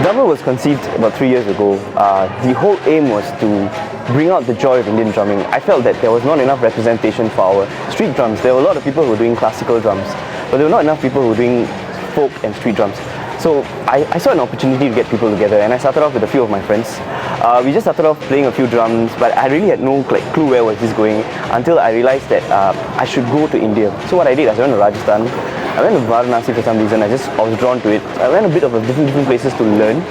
Damaru was conceived about 3 years ago. The whole aim was to bring out the joy of Indian drumming. I felt that there was not enough representation for our street drums. There were a lot of people who were doing classical drums, but there were not enough people who were doing folk and street drums. So I saw an opportunity to get people together, and I started off with a few of my friends. We just started off playing a few drums, but I really had no clue where was this going until I realized that I should go to India. So what I did, I went to Rajasthan. I went to Varanasi for some reason. I was drawn to it. I went a bit of different places to learn.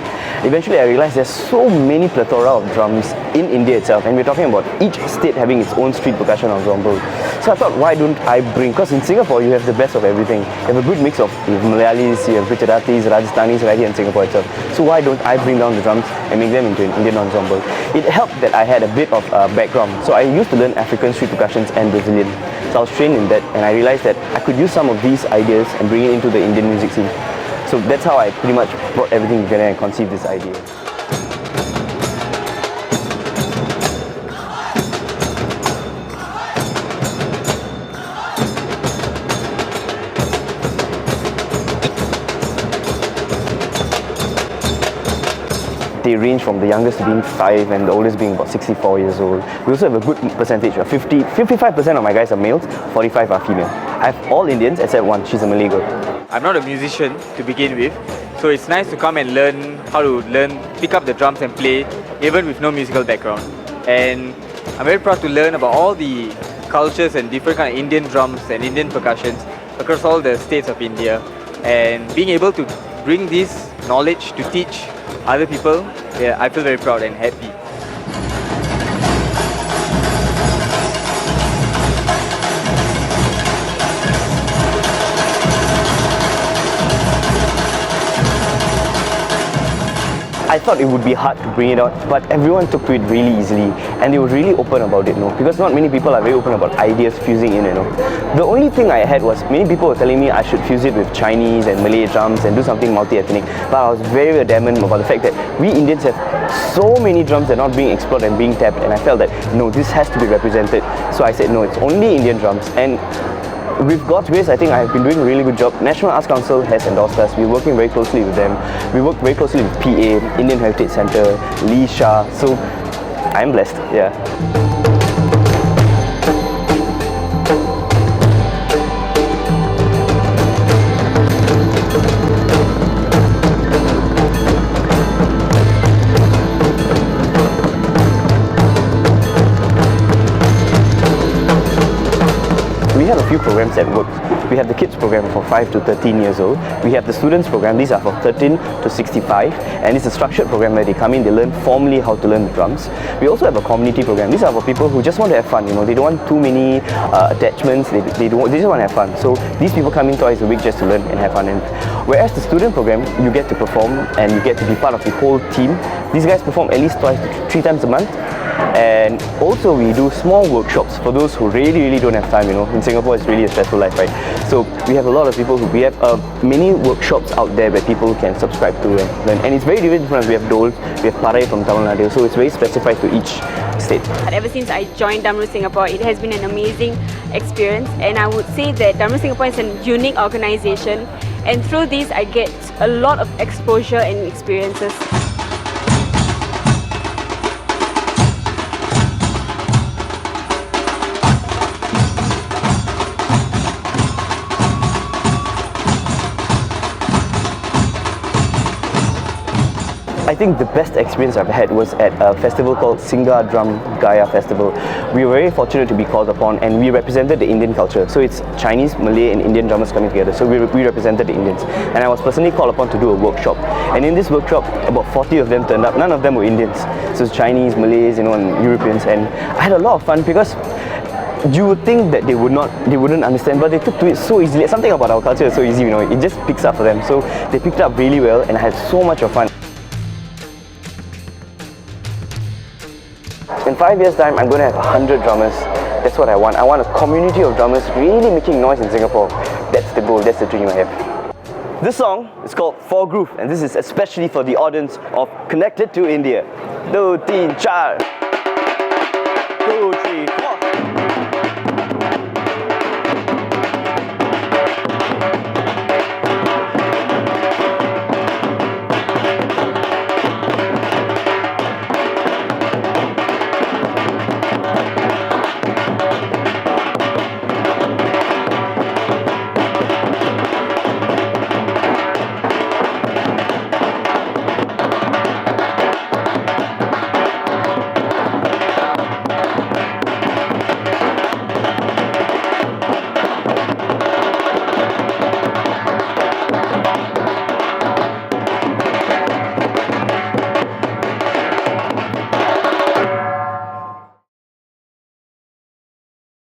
Eventually I realized there's so many plethora of drums in India itself, and we're talking about each state having its own street percussion ensemble. So I thought, why don't I bring, because in Singapore you have the best of everything. You have a good mix of Malayalis, you have Gujaratis, Rajasthanis right here in Singapore itself. So why don't I bring down the drums and make them into an Indian ensemble? It helped that I had a bit of background. So I used to learn African street percussions and Brazilian. So I was trained in that, and I realized that I could use some of these ideas and bring it into the Indian music scene. So that's how I pretty much brought everything together and conceived this idea. They range from the youngest being 5 and the oldest being about 64 years old. We also have a good percentage of 55% of my guys are males, 45 are female. I have all Indians except one, she's a Malay girl. I'm not a musician to begin with, so it's nice to come and learn how to pick up the drums and play, even with no musical background. And I'm very proud to learn about all the cultures and different kind of Indian drums and Indian percussions across all the states of India. And being able to bring this knowledge to teach other people, yeah, I feel very proud and happy. I thought it would be hard to bring it out, but everyone took to it really easily, and they were really open about it, because not many people are very open about ideas fusing in, The only thing I had was many people were telling me I should fuse it with Chinese and Malay drums and do something multi-ethnic, but I was very adamant about the fact that we Indians have so many drums that are not being explored and being tapped, and I felt that no, this has to be represented. So I said no, it's only Indian drums. And with God's grace, I think I've been doing a really good job. National Arts Council has endorsed us. We're working very closely with them. We work very closely with PA, Indian Heritage Centre, Lee Shah. So I'm blessed, yeah. We have a few programs that work. We have the kids program for 5 to 13 years old. We have the students program. These are for 13 to 65, and it's a structured program where they come in, they learn formally how to learn the drums. We also have a community program. These are for people who just want to have fun. They don't want too many attachments. They just want to have fun. So these people come in twice a week just to learn and have fun. And whereas the student program, you get to perform and you get to be part of the whole team. These guys perform at least 2 to 3 times a month. And also we do small workshops for those who really don't have time. In Singapore it's really a stressful life, right? So we have a lot of people we have many workshops out there where people can subscribe to and learn. And it's very different. We have Dole, we have Parai from Tamil Nadu, so it's very specified to each state. Ever since I joined Damaru Singapore, it has been an amazing experience, and I would say that Damaru Singapore is a unique organisation, and through this I get a lot of exposure and experiences. I think the best experience I've had was at a festival called Singa Drum Gaya Festival. We were very fortunate to be called upon, and we represented the Indian culture. So it's Chinese, Malay and Indian drummers coming together. So we represented the Indians. And I was personally called upon to do a workshop. And in this workshop, about 40 of them turned up. None of them were Indians. So it's Chinese, Malays, and Europeans. And I had a lot of fun because you would think that they wouldn't understand, but they took to it so easily. Something about our culture is so easy, it just picks up for them. So they picked up really well, and I had so much of fun. In 5 years' time, I'm going to have 100 drummers. That's what I want. I want a community of drummers really making noise in Singapore. That's the goal, that's the dream I have. This song is called For Groove, and this is especially for the audience of Connected to India. 2, 3, 4.